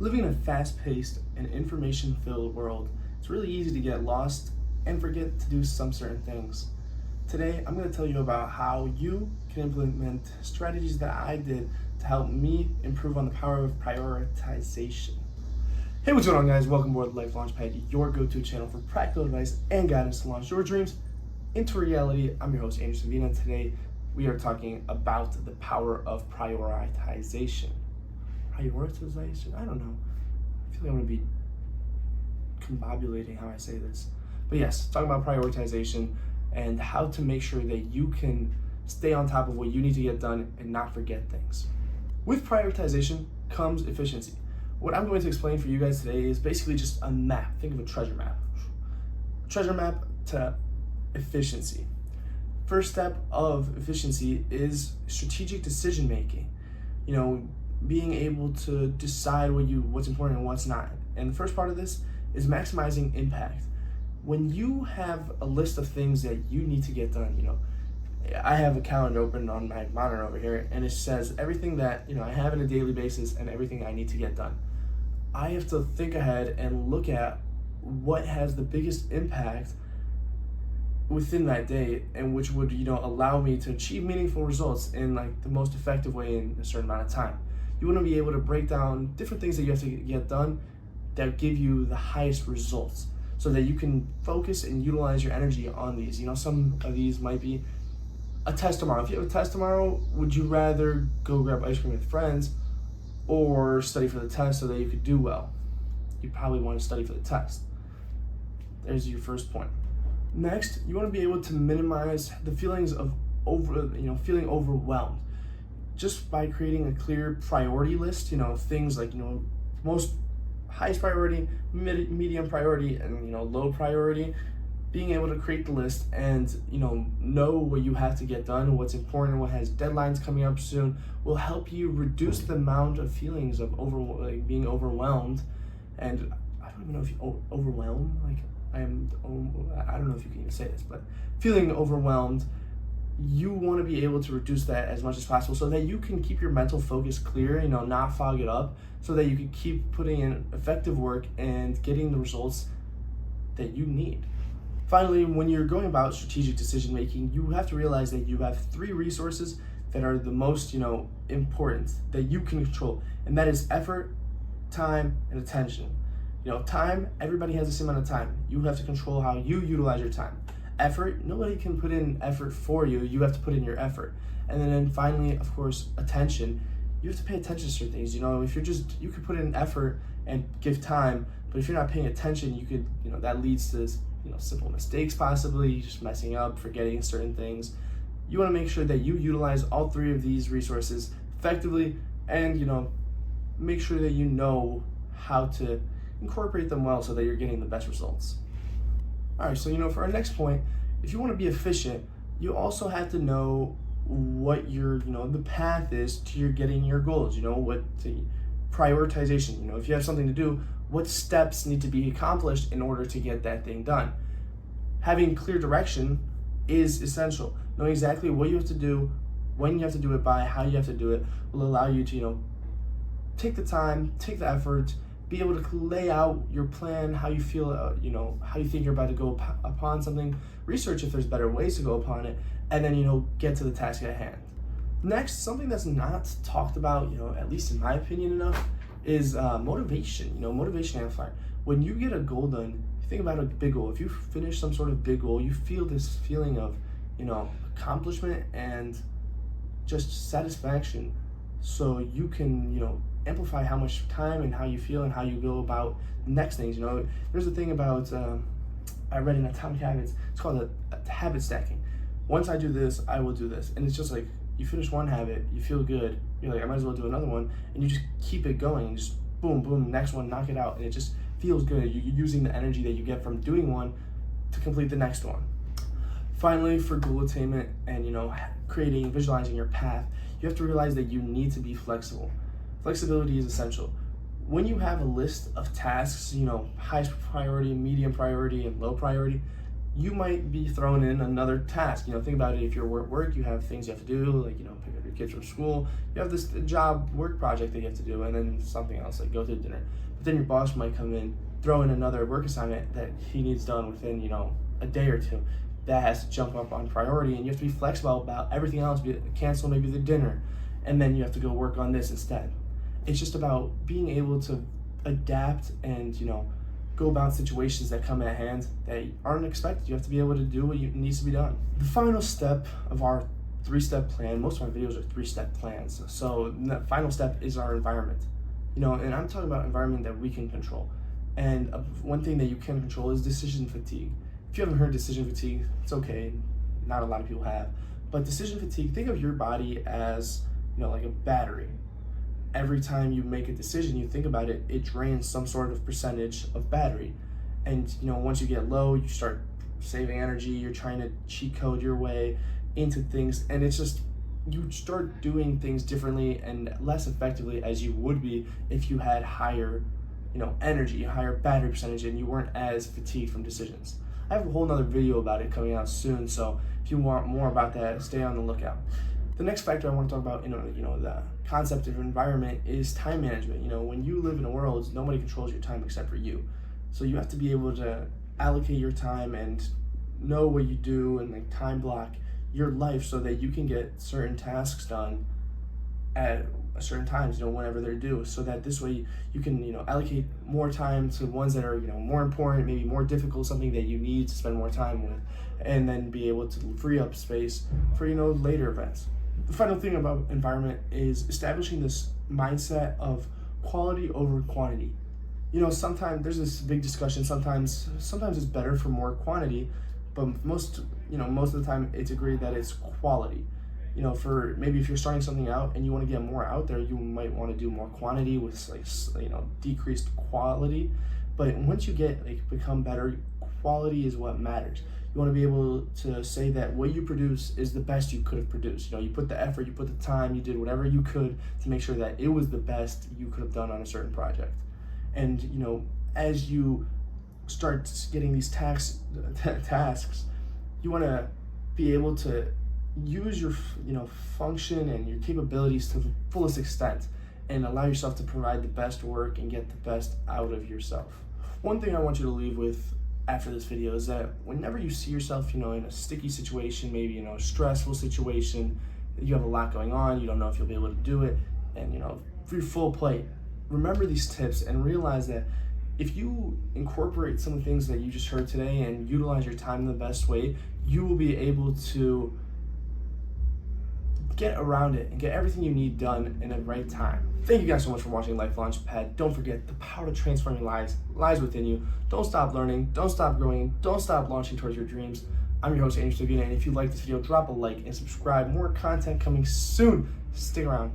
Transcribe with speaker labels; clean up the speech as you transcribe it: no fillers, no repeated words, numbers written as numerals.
Speaker 1: Living in a fast-paced and information-filled world, it's really easy to get lost and forget to do some certain things. Today, I'm going to tell you about how you can implement strategies that I did to help me improve on the power of prioritization. Hey, what's going on, guys? Welcome aboard Life Launchpad, your go-to channel for practical advice and guidance to launch your dreams into reality. I'm your host, Andrew Savina, and today we are talking about the power of prioritization. Prioritization? I don't know. I feel like I'm going to be combobulating how I say this. But yes, talking about prioritization and how to make sure that you can stay on top of what you need to get done and not forget things. With prioritization comes efficiency. What I'm going to explain for you guys today is basically just a map. Think of a treasure map. Treasure map to efficiency. First step of efficiency is strategic decision making. You know, being able to decide what's important and what's not. And the first part of this is maximizing impact. When you have a list of things that you need to get done, I have a calendar open on my monitor over here, and it says everything that I have on a daily basis and everything I need to get done. I have to think ahead and look at what has the biggest impact within that day, and which would allow me to achieve meaningful results in the most effective way in a certain amount of time. You want to be able to break down different things that you have to get done that give you the highest results, so that you can focus and utilize your energy on these. Some of these might be a test tomorrow. If you have a test tomorrow, would you rather go grab ice cream with friends or study for the test so that you could do well? You probably want to study for the test. There's your first point. Next, you want to be able to minimize the feelings of feeling overwhelmed, just by creating a clear priority list. Things like most highest priority, medium priority, and low priority. Being able to create the list and know what you have to get done, what's important, what has deadlines coming up soon, will help you reduce the amount of feelings of being overwhelmed. And I don't even know if you overwhelm. I don't know if you can even say this, but feeling overwhelmed, you want to be able to reduce that as much as possible so that you can keep your mental focus clear, not fog it up, so that you can keep putting in effective work and getting the results that you need. Finally, when you're going about strategic decision making, you have to realize that you have three resources that are the most, important that you can control, and that is effort, time, and attention. Time, everybody has the same amount of time. You have to control how you utilize your time. Effort, nobody can put in effort for you. You have to put in your effort. And then finally, of course, attention. You have to pay attention to certain things. If you could put in effort and give time, but if you're not paying attention, you could, that leads to simple mistakes, possibly just messing up, forgetting certain things. You want to make sure that you utilize all three of these resources effectively, and make sure that you know how to incorporate them well so that you're getting the best results. All right, so for our next point, if you want to be efficient, you also have to know what the path is to your getting your goals. What the prioritization. If you have something to do, what steps need to be accomplished in order to get that thing done. Having clear direction is essential. Knowing exactly what you have to do, when you have to do it by, how you have to do it, will allow you to take the time, take the effort, be able to lay out your plan, how you feel, how you think you're about to go upon something, research if there's better ways to go upon it, and then, get to the task at hand. Next, something that's not talked about, at least in my opinion enough, is motivation, motivation amplifier. When you get a goal done, think about a big goal. If you finish some sort of big goal, you feel this feeling of, accomplishment and just satisfaction. So you can, amplify how much time and how you feel and how you go about the next things. There's a thing about, I read in Atomic Habits, it's called a habit stacking. Once I do this, I will do this. And it's just like, you finish one habit, you feel good, you're like, I might as well do another one, and you just keep it going, and just boom, boom, next one, knock it out, and it just feels good. You're using the energy that you get from doing one to complete the next one. Finally, for goal attainment and creating, visualizing your path, you have to realize that you need to be flexible. Flexibility is essential. When you have a list of tasks, highest priority, medium priority, and low priority, you might be thrown in another task. Think about it. If you're at work, you have things you have to do, like, pick up your kids from school. You have this job work project that you have to do, and then something else, like go to dinner. But then your boss might come in, throw in another work assignment that he needs done within, a day or two. That has to jump up on priority, and you have to be flexible about everything else. Cancel maybe the dinner, and then you have to go work on this instead. It's just about being able to adapt and, go about situations that come at hand that aren't expected. You have to be able to do what needs to be done. The final step of our 3-step plan, most of my videos are 3-step plans. So the final step is our environment. And I'm talking about environment that we can control. And one thing that you can control is decision fatigue. If you haven't heard decision fatigue, it's okay. Not a lot of people have. But decision fatigue, think of your body as, like a battery. Every time you make a decision, you think about it, it drains some sort of percentage of battery. And once you get low, you start saving energy, you're trying to cheat code your way into things, and it's just, you start doing things differently and less effectively as you would be if you had higher, energy, higher battery percentage, and you weren't as fatigued from decisions. I have a whole nother video about it coming out soon, so if you want more about that, stay on the lookout. The next factor I want to talk about, the concept of environment is time management. When you live in a world, nobody controls your time except for you. So you have to be able to allocate your time and know what you do and like time block your life so that you can get certain tasks done at certain times, whenever they're due, so that this way you can, allocate more time to ones that are, more important, maybe more difficult, something that you need to spend more time with, and then be able to free up space for, later events. The final thing about environment is establishing this mindset of quality over quantity. Sometimes there's this big discussion, sometimes it's better for more quantity, but most of the time it's agreed that it's quality. For maybe if you're starting something out and you want to get more out there, you might want to do more quantity with decreased quality. But once you become better, quality is what matters. You want to be able to say that what you produce is the best you could have produced. You put the effort, you put the time, you did whatever you could to make sure that it was the best you could have done on a certain project. And as you start getting these tasks, you want to be able to use your function and your capabilities to the fullest extent and allow yourself to provide the best work and get the best out of yourself. One thing I want you to leave with after this video is that whenever you see yourself in a sticky situation, maybe a stressful situation, you have a lot going on, you don't know if you'll be able to do it, and for your full plate, remember these tips and realize that if you incorporate some of the things that you just heard today and utilize your time in the best way, you will be able to get around it and get everything you need done in the right time. Thank you guys so much for watching Life Launchpad. Don't forget, the power to transform your lives lies within you. Don't stop learning, don't stop growing, don't stop launching towards your dreams. I'm your host, Andrew Savina, and if you like this video, drop a like and subscribe. More content coming soon. Stick around.